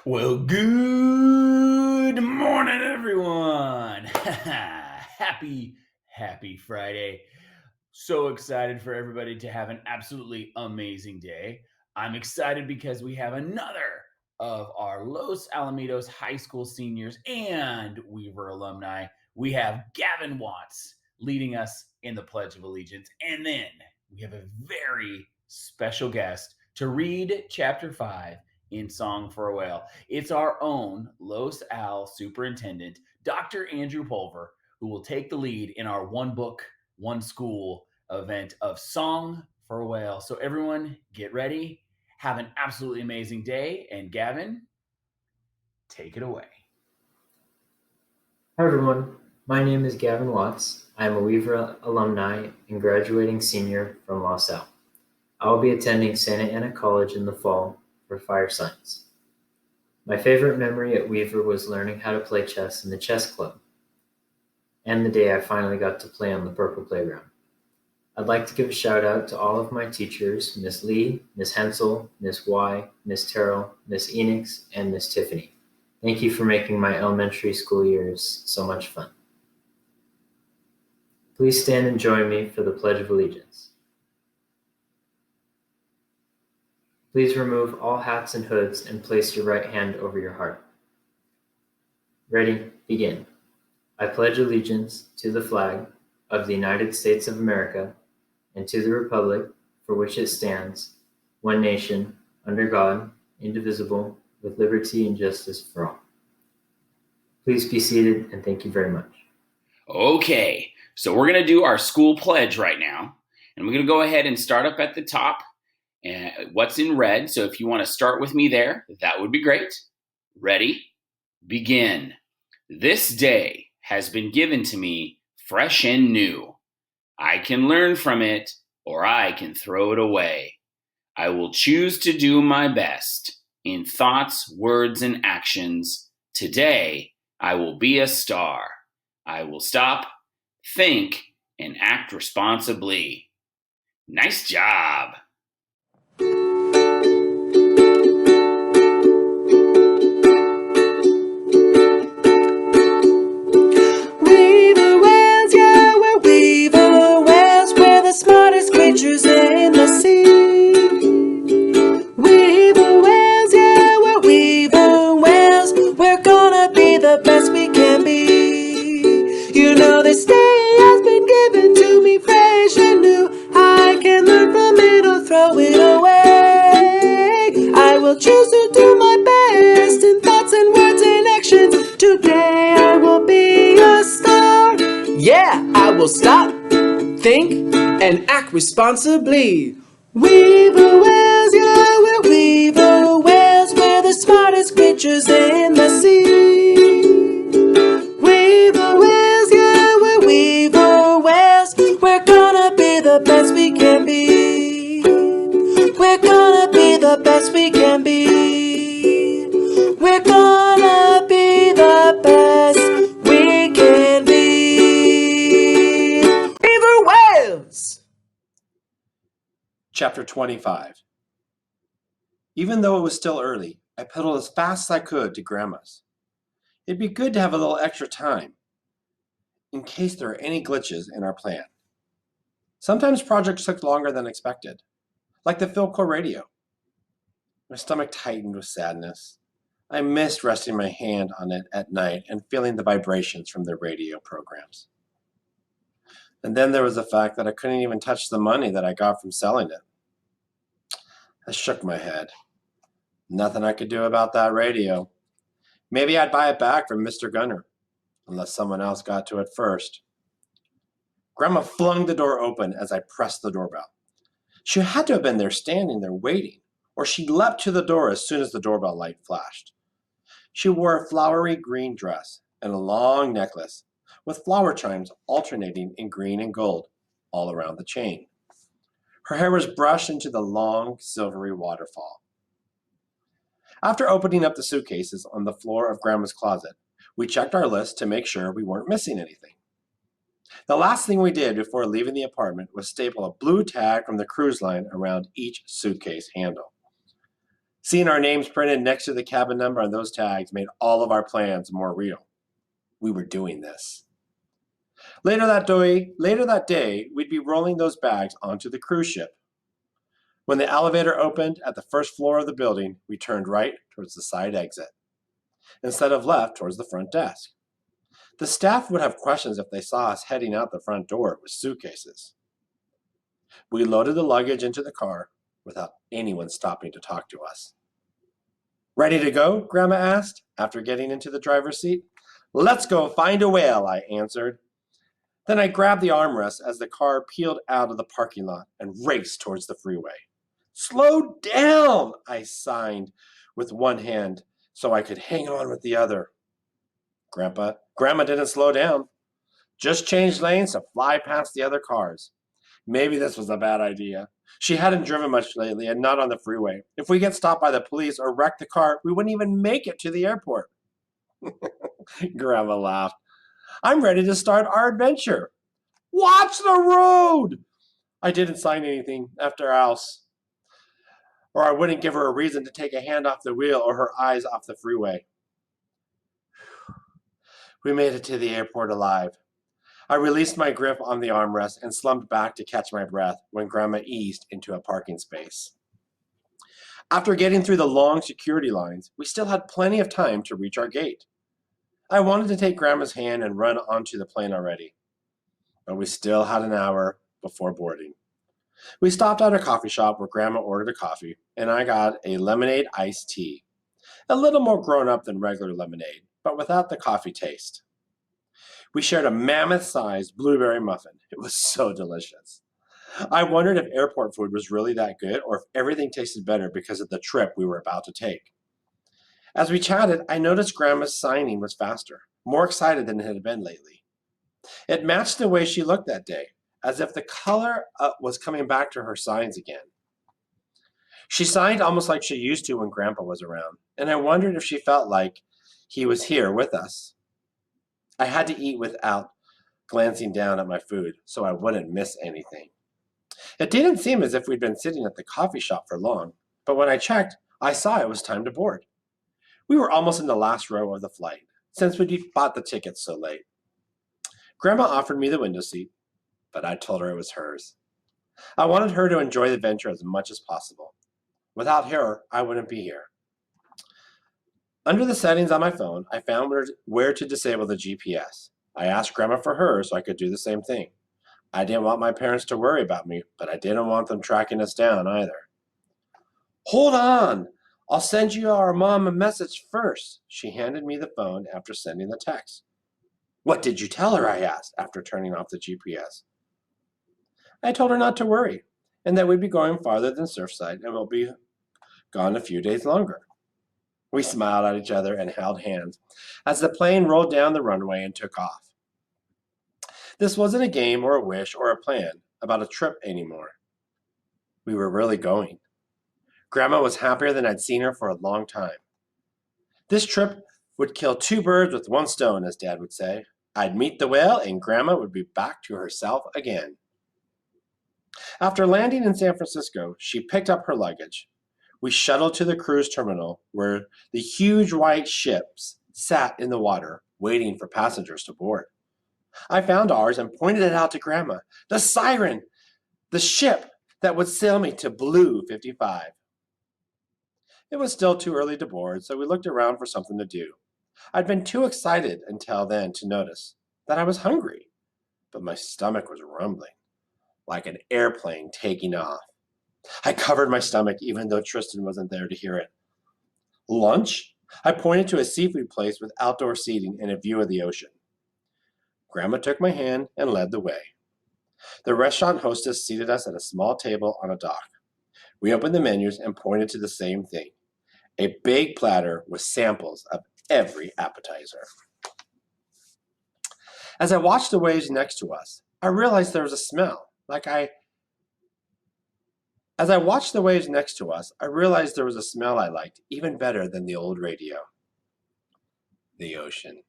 Well, good morning, everyone. Happy Friday. So excited for everybody to have an absolutely amazing day. I'm excited because we have another of our Los Alamitos High School seniors and Weaver alumni. We have Gavin Watts leading us in the Pledge of Allegiance. And then we have a very special guest to read chapter 5 in Song for a Whale. It's our own Los Al superintendent, Dr. Andrew Pulver, who will take the lead in our one book, one school event of Song for a Whale. So, everyone, get ready. Have an absolutely amazing day. And Gavin, take it away. Hi everyone, my name is Gavin Watts. I am a Weaver alumni and graduating senior from Los Al. I will be attending Santa Ana College in the fall for fire science. My favorite memory at Weaver was learning how to play chess in the chess club, and the day I finally got to play on the purple playground. I'd like to give a shout out to all of my teachers, Miss Lee, Miss Hensel, Miss Y, Miss Terrell, Miss Enix, and Miss Tiffany. Thank you for making my elementary school years so much fun. Please stand and join me for the Pledge of Allegiance. Please remove all hats and hoods and place your right hand over your heart. Ready, begin. I pledge allegiance to the flag of the United States of America and to the republic for which it stands, one nation, under God, indivisible, with liberty and justice for all. Please be seated, and thank you very much. Okay, so we're going to do our school pledge right now. And we're going to go ahead and start up at the top. What's in red? So if you want to start with me there, that would be great. Ready? Begin. This day has been given to me fresh and new. I can learn from it, or I can throw it away. I will choose to do my best in thoughts, words, and actions. Today, I will be a star. I will stop, think, and act responsibly. Nice job. Weaver whales, yeah, we're weaver whales. We're the smartest creatures in the sea. Weaver whales, yeah, we're weaver whales. We're gonna be the best we can be. You know this day has been given to me fresh and new. I can learn from it or throw it away. I will choose to do my best in thoughts and words and actions. Today I will be a star. Yeah, I will stop, think, and act responsibly. Weaver whales, yeah, we're weaver whales. We're the smartest creatures in the sea. Weaver whales, yeah, we're weaver whales. We're gonna be the best we can be. We're gonna be the best we can be. We're gonna be the best we can be. Weaver whales! Chapter 25. Even though it was still early, I pedaled as fast as I could to Grandma's. It'd be good to have a little extra time, in case there are any glitches in our plan. Sometimes projects took longer than expected, like the Philco radio. My stomach tightened with sadness. I missed resting my hand on it at night and feeling the vibrations from the radio programs. And then there was the fact that I couldn't even touch the money that I got from selling it. I shook my head. Nothing I could do about that radio. Maybe I'd buy it back from Mr. Gunner, unless someone else got to it first. Grandma flung the door open as I pressed the doorbell. She had to have been there standing there waiting, or she leapt to the door as soon as the doorbell light flashed. She wore a flowery green dress and a long necklace with flower chimes alternating in green and gold all around the chain. Her hair was brushed into the long, silvery waterfall. After opening up the suitcases on the floor of Grandma's closet, we checked our list to make sure we weren't missing anything. The last thing we did before leaving the apartment was staple a blue tag from the cruise line around each suitcase handle. Seeing our names printed next to the cabin number on those tags made all of our plans more real. We were doing this. Later that day, we'd be rolling those bags onto the cruise ship. When the elevator opened at the first floor of the building, we turned right towards the side exit, instead of left towards the front desk. The staff would have questions if they saw us heading out the front door with suitcases. We loaded the luggage into the car without anyone stopping to talk to us. Ready to go? Grandma asked after getting into the driver's seat. Let's go find a whale, I answered. Then I grabbed the armrest as the car peeled out of the parking lot and raced towards the freeway. Slow down, I signed with one hand so I could hang on with the other. Grandma didn't slow down, just changed lanes to fly past the other cars. Maybe this was a bad idea. She hadn't driven much lately and not on the freeway. If we get stopped by the police or wreck the car, we wouldn't even make it to the airport. Grandma laughed. I'm ready to start our adventure. Watch the road! I didn't sign anything after else, or I wouldn't give her a reason to take a hand off the wheel or her eyes off the freeway. We made it to the airport alive. I released my grip on the armrest and slumped back to catch my breath when Grandma eased into a parking space. After getting through the long security lines, we still had plenty of time to reach our gate. I wanted to take Grandma's hand and run onto the plane already, but we still had an hour before boarding. We stopped at a coffee shop where Grandma ordered a coffee, and I got a lemonade iced tea. A little more grown up than regular lemonade, but without the coffee taste. We shared a mammoth-sized blueberry muffin. It was so delicious. I wondered if airport food was really that good or if everything tasted better because of the trip we were about to take. As we chatted, I noticed Grandma's signing was faster, more excited than it had been lately. It matched the way she looked that day, as if the color was coming back to her signs again. She signed almost like she used to when Grandpa was around, and I wondered if she felt like he was here with us. I had to eat without glancing down at my food so I wouldn't miss anything. It didn't seem as if we'd been sitting at the coffee shop for long, but when I checked, I saw it was time to board. We were almost in the last row of the flight, since we'd bought the tickets so late. Grandma offered me the window seat, but I told her it was hers. I wanted her to enjoy the venture as much as possible. Without her, I wouldn't be here. Under the settings on my phone, I found where to disable the GPS. I asked Grandma for hers so I could do the same thing. I didn't want my parents to worry about me, but I didn't want them tracking us down either. Hold on! I'll send you our mom a message first. She handed me the phone after sending the text. What did you tell her? I asked after turning off the GPS. I told her not to worry, and that we'd be going farther than Surfside and we'll be gone a few days longer. We smiled at each other and held hands as the plane rolled down the runway and took off. This wasn't a game or a wish or a plan about a trip anymore. We were really going. Grandma was happier than I'd seen her for a long time. This trip would kill two birds with one stone, as Dad would say. I'd meet the whale and Grandma would be back to herself again. After landing in San Francisco, she picked up her luggage. We shuttled to the cruise terminal where the huge white ships sat in the water, waiting for passengers to board. I found ours and pointed it out to Grandma. The siren! The ship that would sail me to Blue 55. It was still too early to board, so we looked around for something to do. I'd been too excited until then to notice that I was hungry, but my stomach was rumbling, like an airplane taking off. I covered my stomach even though Tristan wasn't there to hear it. Lunch? I pointed to a seafood place with outdoor seating and a view of the ocean. Grandma took my hand and led the way. The restaurant hostess seated us at a small table on a dock. We opened the menus and pointed to the same thing, a big platter with samples of every appetizer. As I watched the waves next to us, I realized there was a smell As I watched the waves next to us, I realized there was a smell I liked even better than the old radio. The ocean.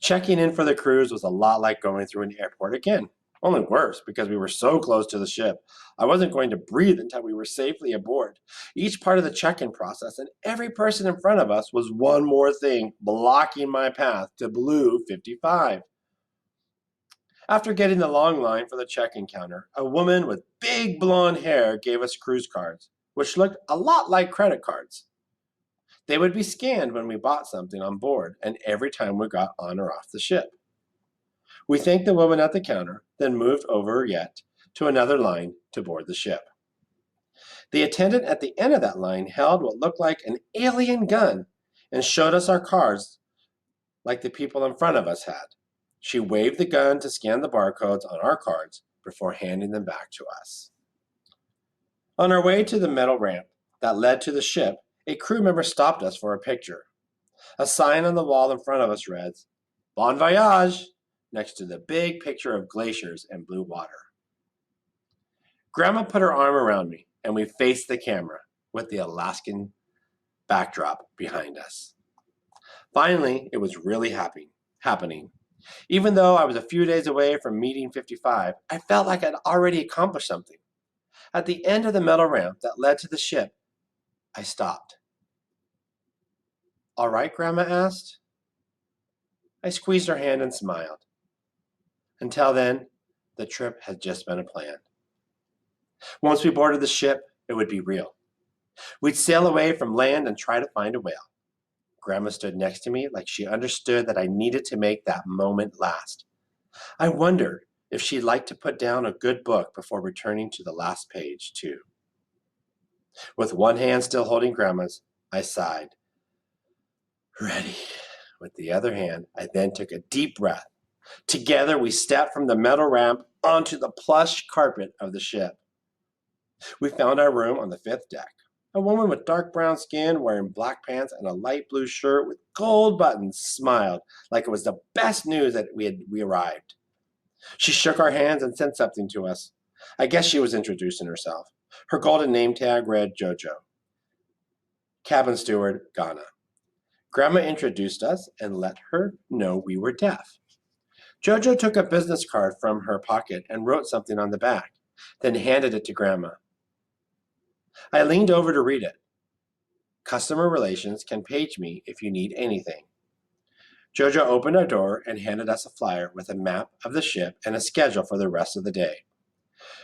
Checking in for the cruise was a lot like going through an airport again. Only worse, because we were so close to the ship. I wasn't going to breathe until we were safely aboard. Each part of the check-in process and every person in front of us was one more thing blocking my path to Blue 55. After getting the long line for the check-in counter, a woman with big blonde hair gave us cruise cards, which looked a lot like credit cards. They would be scanned when we bought something on board and every time we got on or off the ship. We thanked the woman at the counter, then moved over yet to another line to board the ship. The attendant at the end of that line held what looked like an alien gun and showed us our cards like the people in front of us had. She waved the gun to scan the barcodes on our cards before handing them back to us. On our way to the metal ramp that led to the ship, a crew member stopped us for a picture. A sign on the wall in front of us read, "Bon voyage," next to the big picture of glaciers and blue water. Grandma put her arm around me, and we faced the camera with the Alaskan backdrop behind us. Finally, it was really happening. Even though I was a few days away from meeting 55, I felt like I'd already accomplished something. At the end of the metal ramp that led to the ship, I stopped. "All right," Grandma asked. I squeezed her hand and smiled. Until then, the trip had just been a plan. Once we boarded the ship, it would be real. We'd sail away from land and try to find a whale. Grandma stood next to me like she understood that I needed to make that moment last. I wondered if she'd like to put down a good book before returning to the last page, too. With one hand still holding Grandma's, I sighed. Ready. With the other hand, I then took a deep breath. Together, we stepped from the metal ramp onto the plush carpet of the ship. We found our room on the 5th deck. A woman with dark brown skin, wearing black pants and a light blue shirt with gold buttons, smiled like it was the best news that we arrived. She shook our hands and said something to us. I guess she was introducing herself. Her golden name tag read Jojo. Cabin steward, Ghana. Grandma introduced us and let her know we were deaf. Jojo took a business card from her pocket and wrote something on the back, then handed it to Grandma. I leaned over to read it. Customer relations can page me if you need anything. Jojo opened our door and handed us a flyer with a map of the ship and a schedule for the rest of the day.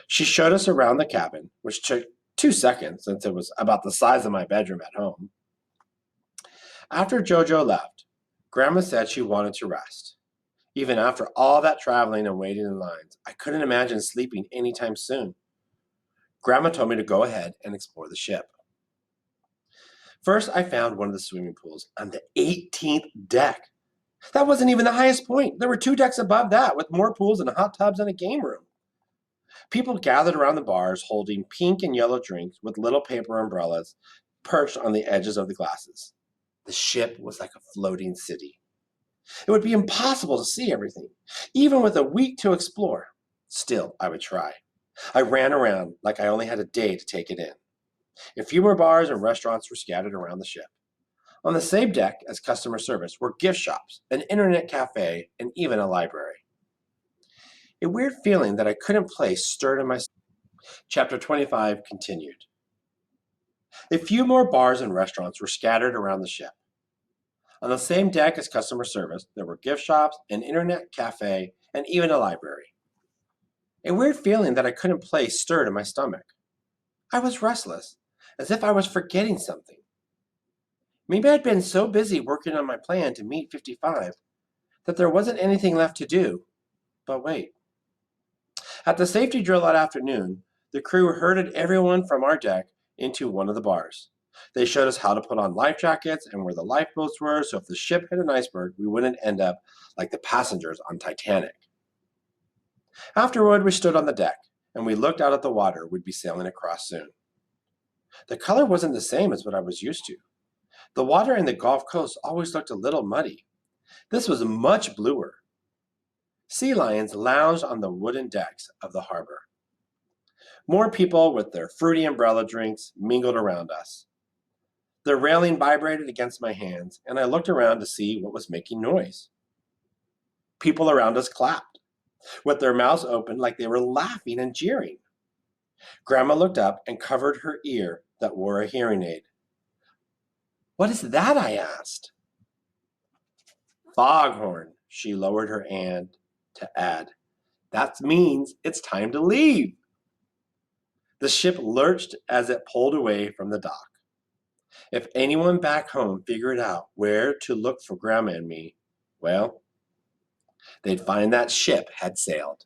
She showed us around the cabin, which took 2 seconds since it was about the size of my bedroom at home. After Jojo left, Grandma said she wanted to rest. Even after all that traveling and waiting in lines, I couldn't imagine sleeping anytime soon. Grandma told me to go ahead and explore the ship. First, I found one of the swimming pools on the 18th deck. That wasn't even the highest point. There were 2 decks above that with more pools and hot tubs and a game room. People gathered around the bars holding pink and yellow drinks with little paper umbrellas perched on the edges of the glasses. The ship was like a floating city. It would be impossible to see everything, even with a week to explore. Still, I would try. I ran around like I only had a day to take it in. A few more bars and restaurants were scattered around the ship. On the same deck as customer service were gift shops, an internet cafe, and even a library. A weird feeling that I couldn't place stirred in my stomach. Chapter 25 continued. A few more bars and restaurants were scattered around the ship. On the same deck as customer service, there were gift shops, an internet cafe, and even a library. A weird feeling that I couldn't place stirred in my stomach. I was restless, as if I was forgetting something. Maybe I'd been so busy working on my plan to meet 55 that there wasn't anything left to do. But wait. At the safety drill that afternoon, the crew herded everyone from our deck into one of the bars. They showed us how to put on life jackets and where the lifeboats were, so if the ship hit an iceberg, we wouldn't end up like the passengers on Titanic. Afterward, we stood on the deck, and we looked out at the water we'd be sailing across soon. The color wasn't the same as what I was used to. The water in the Gulf Coast always looked a little muddy. This was much bluer. Sea lions lounged on the wooden decks of the harbor. More people with their fruity umbrella drinks mingled around us. The railing vibrated against my hands, and I looked around to see what was making noise. People around us clapped. with their mouths open like they were laughing and jeering. Grandma looked up and covered her ear that wore a hearing aid. "What is that?" I asked. "Foghorn," she lowered her hand to add. "That means it's time to leave." The ship lurched as it pulled away from the dock. If anyone back home figured out where to look for Grandma and me, well, they'd find that ship had sailed.